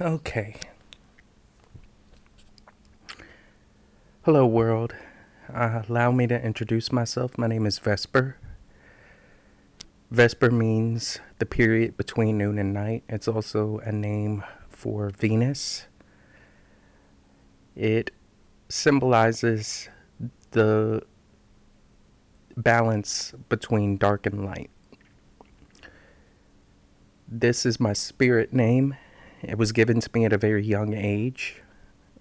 Okay. Hello, world. Allow me to introduce myself. My name is Vesper. Vesper means the period between noon and night. It's also a name for Venus. It symbolizes the balance between dark and light. This is my spirit name. It was given to me at a very young age.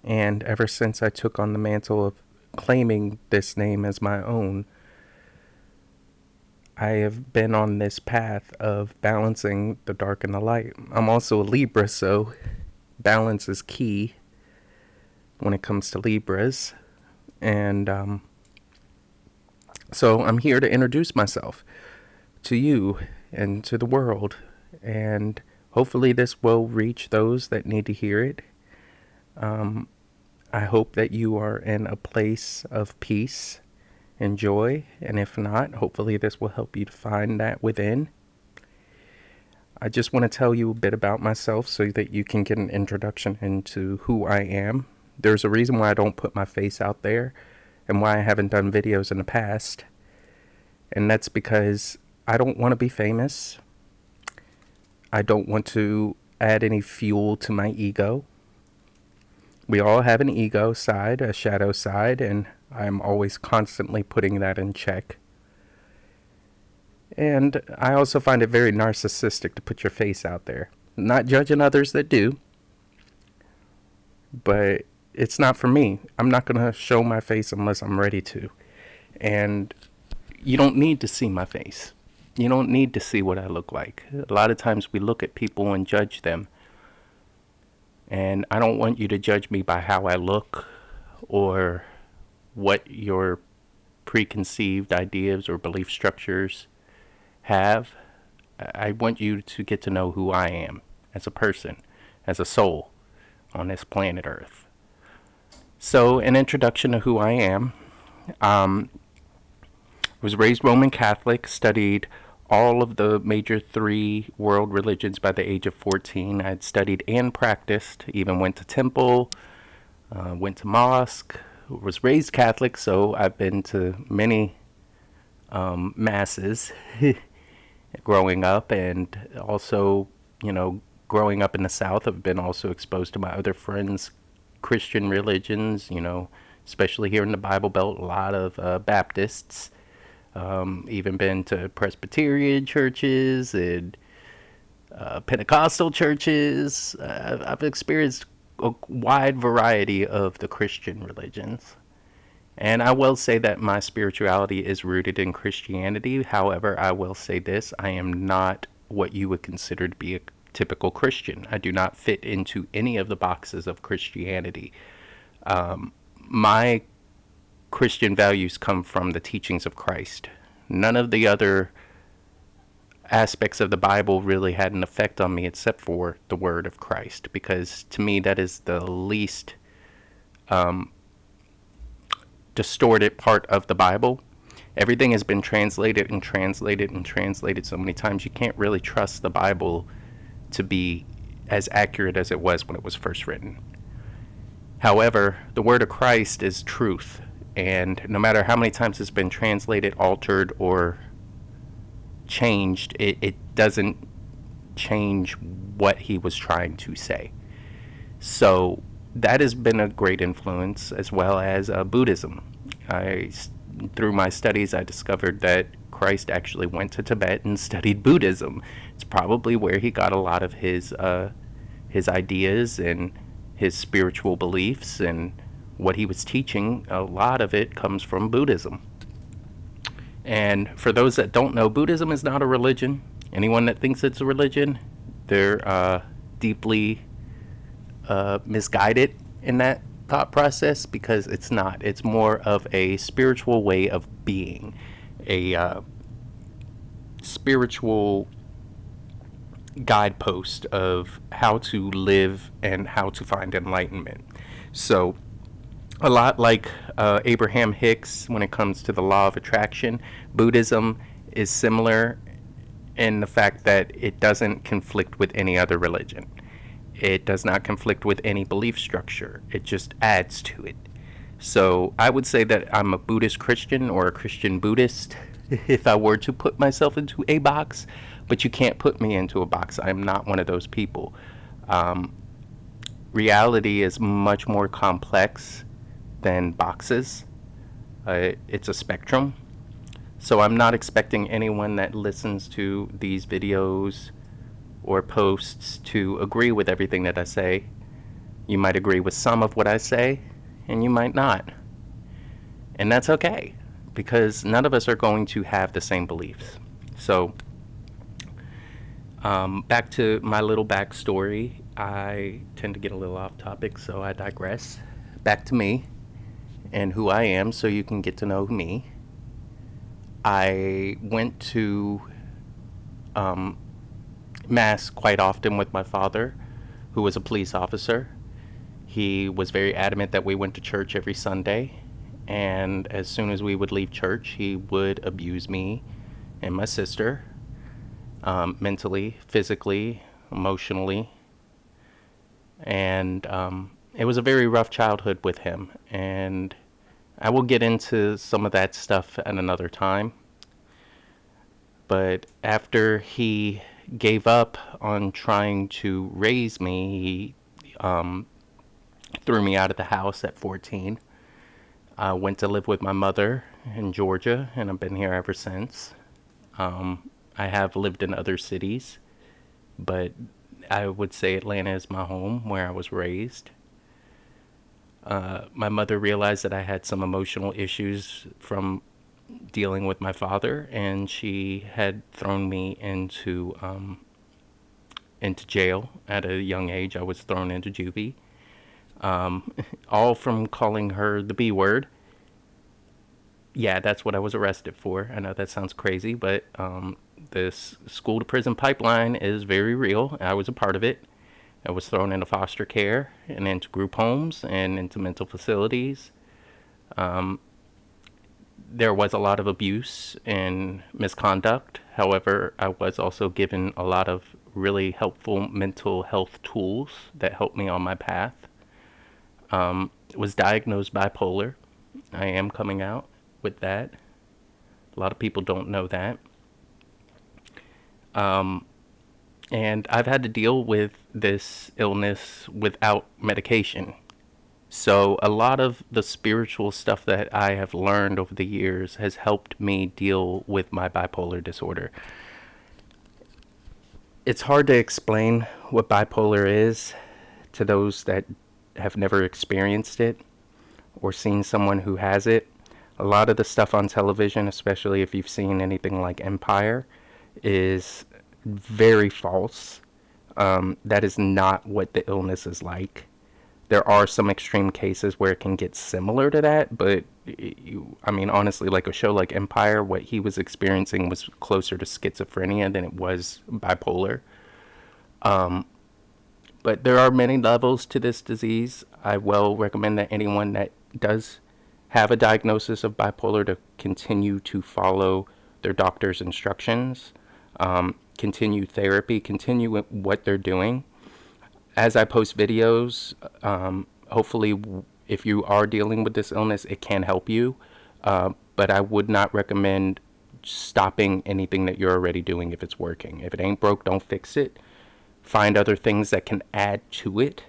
And ever since I took on the mantle of claiming this name as my own, I have been on this path of balancing the dark and the light. I'm also a Libra, so balance is key when it comes to Libras. And so I'm here to introduce myself to you and to the world. And hopefully this will reach those that need to hear it. I hope that you are in a place of peace and joy, and if not, hopefully this will help you to find that within. I just want to tell you a bit about myself so that you can get an introduction into who I am. There's a reason why I don't put my face out there and why I haven't done videos in the past, and that's because I don't want to be famous. I don't want to add any fuel to my ego. We all have an ego side, a shadow side, and I'm always constantly putting that in check. And I also find it very narcissistic to put your face out there. Not judging others that do, but it's not for me. I'm not going to show my face unless I'm ready to. And you don't need to see my face. You don't need to see what I look like. A lot of times we look at people and judge them. And I don't want you to judge me by how I look or what your preconceived ideas or belief structures have. I want you to get to know who I am as a person, as a soul on this planet Earth. So, an introduction to who I am. Was raised Roman Catholic, studied all of the major 3 world religions by the age of 14. I had studied and practiced, even went to temple, went to mosque, was raised Catholic, so I've been to many masses growing up, and also, growing up in the South, I've been also exposed to my other friends' Christian religions, especially here in the Bible Belt, a lot of Baptists. Even been to Presbyterian churches and Pentecostal churches. I've experienced a wide variety of the Christian religions. And I will say that my spirituality is rooted in Christianity. However, I will say this, I am not what you would consider to be a typical Christian. I do not fit into any of the boxes of Christianity. My Christian values come from the teachings of Christ. None of the other aspects of the Bible really had an effect on me except for the word of Christ, because to me that is the least distorted part of the Bible. Everything has been translated and translated and translated so many times you can't really trust the Bible to be as accurate as it was when it was first written. However, the word of Christ is truth. And no matter how many times it's been translated, altered, or changed, it doesn't change what he was trying to say. So that has been a great influence, as well as Buddhism. Through my studies, I discovered that Christ actually went to Tibet and studied Buddhism. It's probably where he got a lot of his ideas and his spiritual beliefs, and what he was teaching, a lot of it comes from Buddhism. And for those that don't know, Buddhism is not a religion. Anyone that thinks it's a religion, they're deeply misguided in that thought process, because it's not. It's more of a spiritual way of being, a spiritual guidepost of how to live and how to find enlightenment. So a lot like Abraham Hicks when it comes to the law of attraction, Buddhism is similar in the fact that it doesn't conflict with any other religion. It does not conflict with any belief structure. It just adds to it. So I would say that I'm a Buddhist Christian or a Christian Buddhist if I were to put myself into a box, but you can't put me into a box. I'm not one of those people. Um, Reality is much more complex than boxes. It's a spectrum. So I'm not expecting anyone that listens to these videos or posts to agree with everything that I say. You might agree with some of what I say, and you might not. And that's okay, because none of us are going to have the same beliefs. So, back to my little backstory. I tend to get a little off topic, so I digress. Back to me and who I am, so you can get to know me. I went to um, Mass quite often with my father, who was a police officer. He was very adamant that we went to church every Sunday, and as soon as we would leave church, he would abuse me and my sister, mentally, physically, emotionally, and it was a very rough childhood with him. And I will get into some of that stuff at another time. But after he gave up on trying to raise me, he threw me out of the house at 14. I went to live with my mother in Georgia, and I've been here ever since. I have lived in other cities, but I would say Atlanta is my home, where I was raised. My mother realized that I had some emotional issues from dealing with my father, and she had thrown me into jail at a young age. I was thrown into juvie, all from calling her the B word. Yeah, that's what I was arrested for. I know that sounds crazy, but this school to prison pipeline is very real. I was a part of it. I was thrown into foster care and into group homes and into mental facilities. There was a lot of abuse and misconduct. However, I was also given a lot of really helpful mental health tools that helped me on my path. Was diagnosed bipolar. I am coming out with that. A lot of people don't know that. And I've had to deal with this illness without medication. So a lot of the spiritual stuff that I have learned over the years has helped me deal with my bipolar disorder. It's hard to explain what bipolar is to those that have never experienced it or seen someone who has it. A lot of the stuff on television, especially if you've seen anything like Empire, is very false. That is not what the illness is like. There are some extreme cases where it can get similar to that, but I mean, honestly, like a show like Empire, what he was experiencing was closer to schizophrenia than it was bipolar. But there are many levels to this disease. I will recommend that anyone that does have a diagnosis of bipolar to continue to follow their doctor's instructions, continue therapy, continue what they're doing. As I post videos, hopefully, if you are dealing with this illness, it can help you. But I would not recommend stopping anything that you're already doing if it's working. If it ain't broke, don't fix it. Find other things that can add to it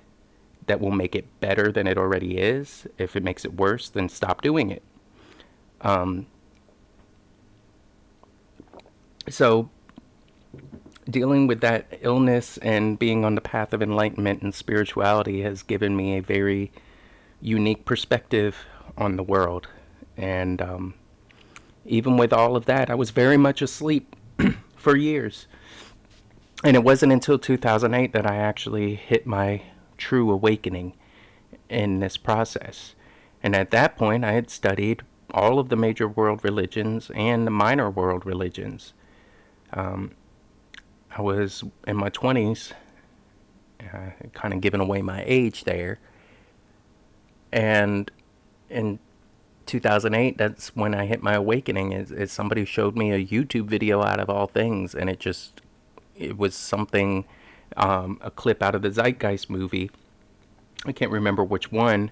that will make it better than it already is. If it makes it worse, then stop doing it. So dealing with that illness and being on the path of enlightenment and spirituality has given me a very unique perspective on the world. And even with all of that, I was very much asleep for years. And it wasn't until 2008 that I actually hit my true awakening in this process. And at that point, I had studied all of the major world religions and the minor world religions. I was in my 20s, kind of giving away my age there. And in 2008, that's when I hit my awakening. Is somebody showed me a YouTube video out of all things, and it was something a clip out of the Zeitgeist movie. I can't remember which one,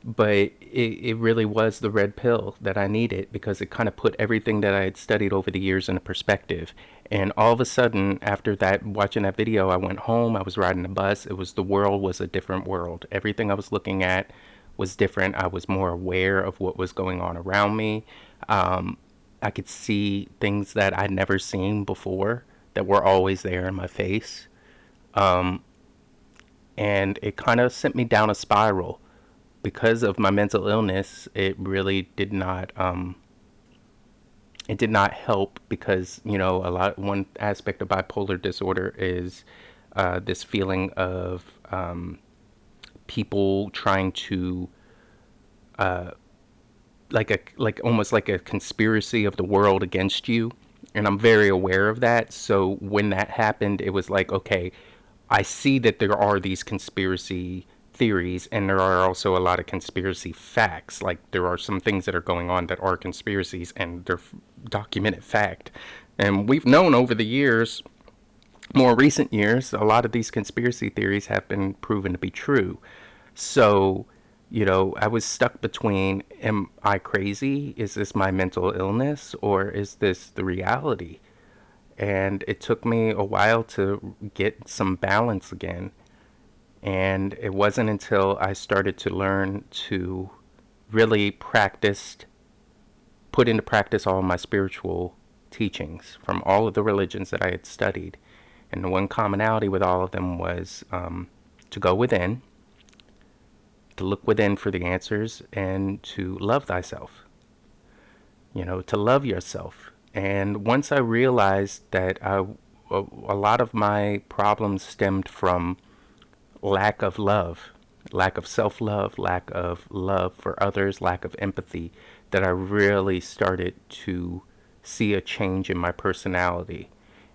but it really was the red pill that I needed, because it kind of put everything that I had studied over the years into perspective. And all of a sudden, after that, watching that video, I went home, I was riding the bus. The world was a different world. Everything I was looking at was different. I was more aware of what was going on around me. I could see things that I'd never seen before that were always there in my face. And it kind of sent me down a spiral. Because of my mental illness, it really did not it did not help, because one aspect of bipolar disorder is this feeling of people trying to like almost like a conspiracy of the world against you. And I'm very aware of that. So when that happened, it was like, okay, I see that there are these conspiracy theories, and there are also a lot of conspiracy facts. Like, there are some things that are going on that are conspiracies, and they're documented fact. And we've known over the years, more recent years, a lot of these conspiracy theories have been proven to be true. So, I was stuck between, am I crazy? Is this my mental illness, or is this the reality? And it took me a while to get some balance again. And it wasn't until I started to learn to really put into practice all of my spiritual teachings from all of the religions that I had studied. And the one commonality with all of them was to go within, to look within for the answers, and to love thyself. To love yourself. And once I realized that a lot of my problems stemmed from lack of love, lack of self love, lack of love for others, lack of empathy, that I really started to see a change in my personality.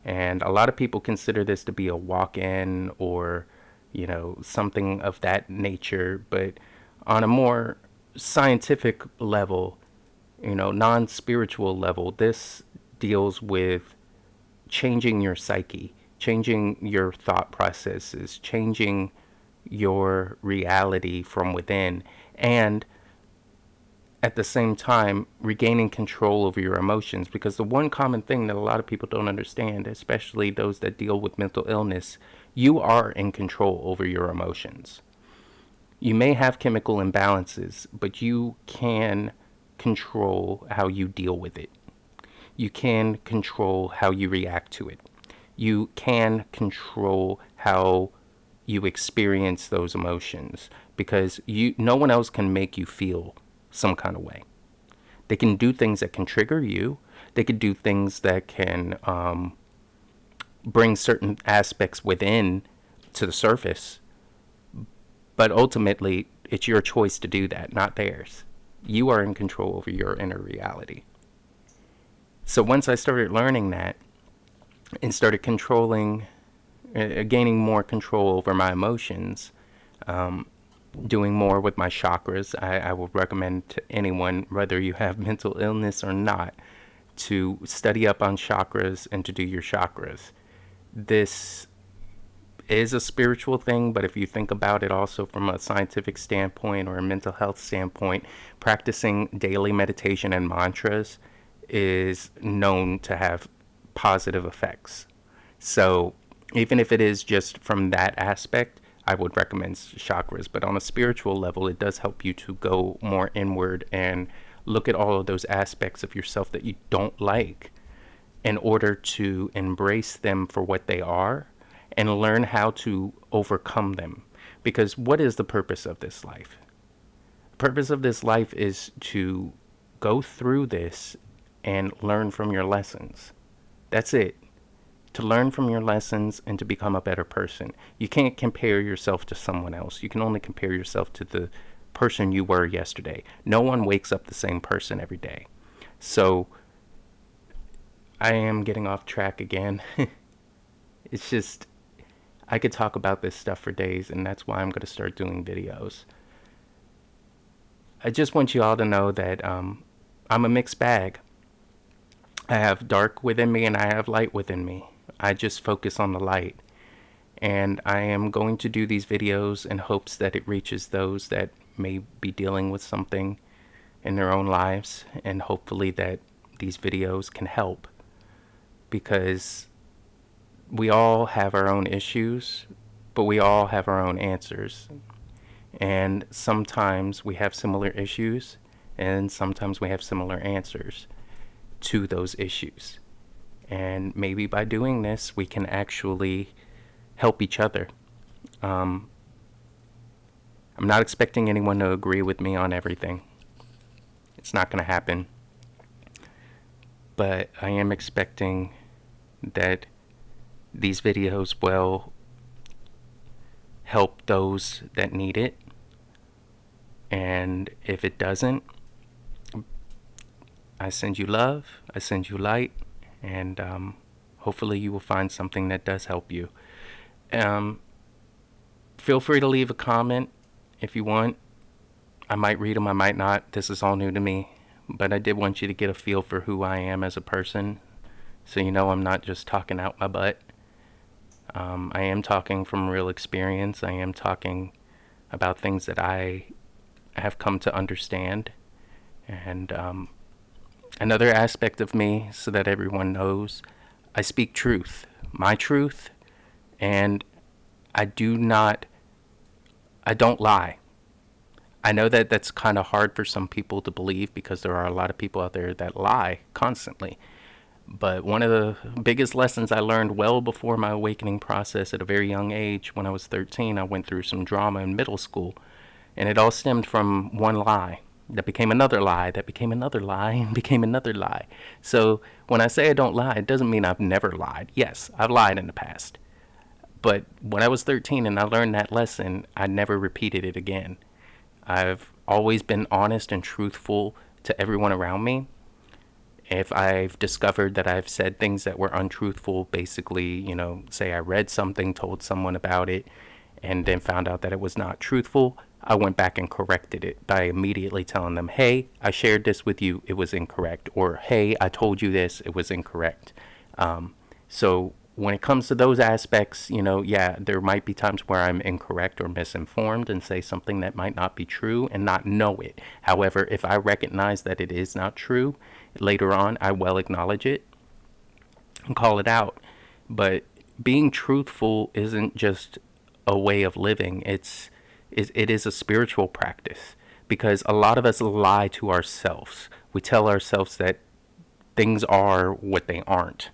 And a lot of people consider this to be a walk in, or, something of that nature. But on a more scientific level, non spiritual level, this deals with changing your psyche, changing your thought processes, changing your reality from within, and at the same time regaining control over your emotions. Because the one common thing that a lot of people don't understand, especially those that deal with mental illness, you are in control over your emotions. You may have chemical imbalances, but you can control how you deal with it. You can control how you react to it. You can control how you experience those emotions, because no one else can make you feel some kind of way. They can do things that can trigger you. They could do things that can bring certain aspects within to the surface. But ultimately, it's your choice to do that, not theirs. You are in control over your inner reality. So once I started learning that and started gaining more control over my emotions, doing more with my chakras, I would recommend to anyone, whether you have mental illness or not, to study up on chakras and to do your chakras. This is a spiritual thing, but if you think about it also from a scientific standpoint or a mental health standpoint, practicing daily meditation and mantras is known to have positive effects. So even if it is just from that aspect, I would recommend chakras. But on a spiritual level, it does help you to go more inward and look at all of those aspects of yourself that you don't like, in order to embrace them for what they are and learn how to overcome them. Because what is the purpose of this life? The purpose of this life is to go through this and learn from your lessons. That's it. To learn from your lessons and to become a better person. You can't compare yourself to someone else. You can only compare yourself to the person you were yesterday. No one wakes up the same person every day. So I am getting off track again. It's just, I could talk about this stuff for days, and that's why I'm going to start doing videos. I just want you all to know that I'm a mixed bag. I have dark within me and I have light within me. I just focus on the light. And I am going to do these videos in hopes that it reaches those that may be dealing with something in their own lives, and hopefully that these videos can help, because we all have our own issues, but we all have our own answers. And sometimes we have similar issues, and sometimes we have similar answers to those issues. And maybe by doing this, we can actually help each other. I'm not expecting anyone to agree with me on everything. It's not going to happen. But I am expecting that these videos will help those that need it. And if it doesn't, I send you love, I send you light, and hopefully you will find something that does help you. Feel free to leave a comment if you want. I might read them, I might not. This is all new to me. But I did want you to get a feel for who I am as a person, so you know I'm not just talking out my butt. I am talking from real experience. I am talking about things that I have come to understand. And another aspect of me, so that everyone knows, I speak truth, my truth, and I don't lie. I know that that's kind of hard for some people to believe, because there are a lot of people out there that lie constantly. But one of the biggest lessons I learned well before my awakening process at a very young age, when I was 13, I went through some drama in middle school. And it all stemmed from one lie that became another lie, that became another lie, and became another lie. So when I say I don't lie, it doesn't mean I've never lied. Yes, I've lied in the past. But when I was 13 and I learned that lesson, I never repeated it again. I've always been honest and truthful to everyone around me. If I've discovered that I've said things that were untruthful, basically, say I read something, told someone about it, and then found out that it was not truthful, I went back and corrected it by immediately telling them, hey, I shared this with you, it was incorrect. Or, hey, I told you this, it was incorrect. So when it comes to those aspects, there might be times where I'm incorrect or misinformed and say something that might not be true and not know it. However, if I recognize that it is not true, later on I will acknowledge it and call it out. But being truthful isn't just a way of living. It is a spiritual practice, because a lot of us lie to ourselves. We tell ourselves that things are what they aren't,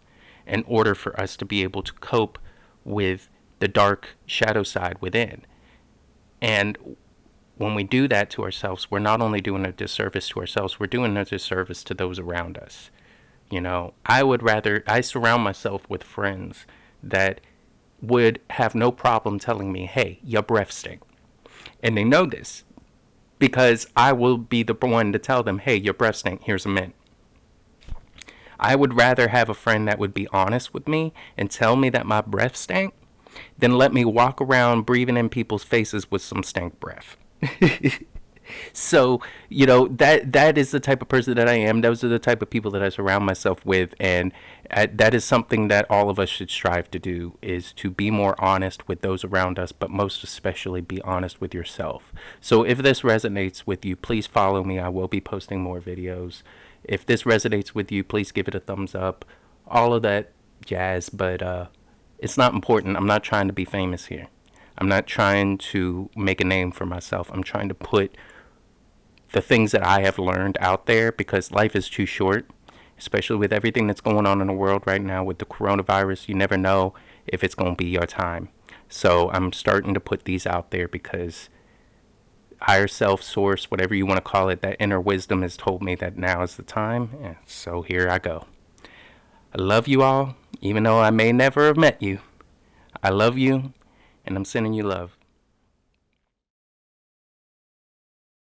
in order for us to be able to cope with the dark shadow side within. And when we do that to ourselves, we're not only doing a disservice to ourselves, we're doing a disservice to those around us. I surround myself with friends that would have no problem telling me, hey, your breath stink. And they know this, because I will be the one to tell them, hey, your breath stink, here's a mint. I would rather have a friend that would be honest with me and tell me that my breath stank than let me walk around breathing in people's faces with some stank breath. So, that is the type of person that I am. Those are the type of people that I surround myself with. And that is something that all of us should strive to do, is to be more honest with those around us, but most especially be honest with yourself. So if this resonates with you, please follow me. I will be posting more videos. If this resonates with you, please give it a thumbs up. All of that jazz, but it's not important. I'm not trying to be famous here. I'm not trying to make a name for myself. I'm trying to put the things that I have learned out there, because life is too short, especially with everything that's going on in the world right now with the coronavirus. You never know if it's going to be your time. So I'm starting to put these out there, because higher self, source, whatever you want to call it, that inner wisdom has told me that now is the time. And so here I go. I love you all, even though I may never have met you. I love you, and I'm sending you love.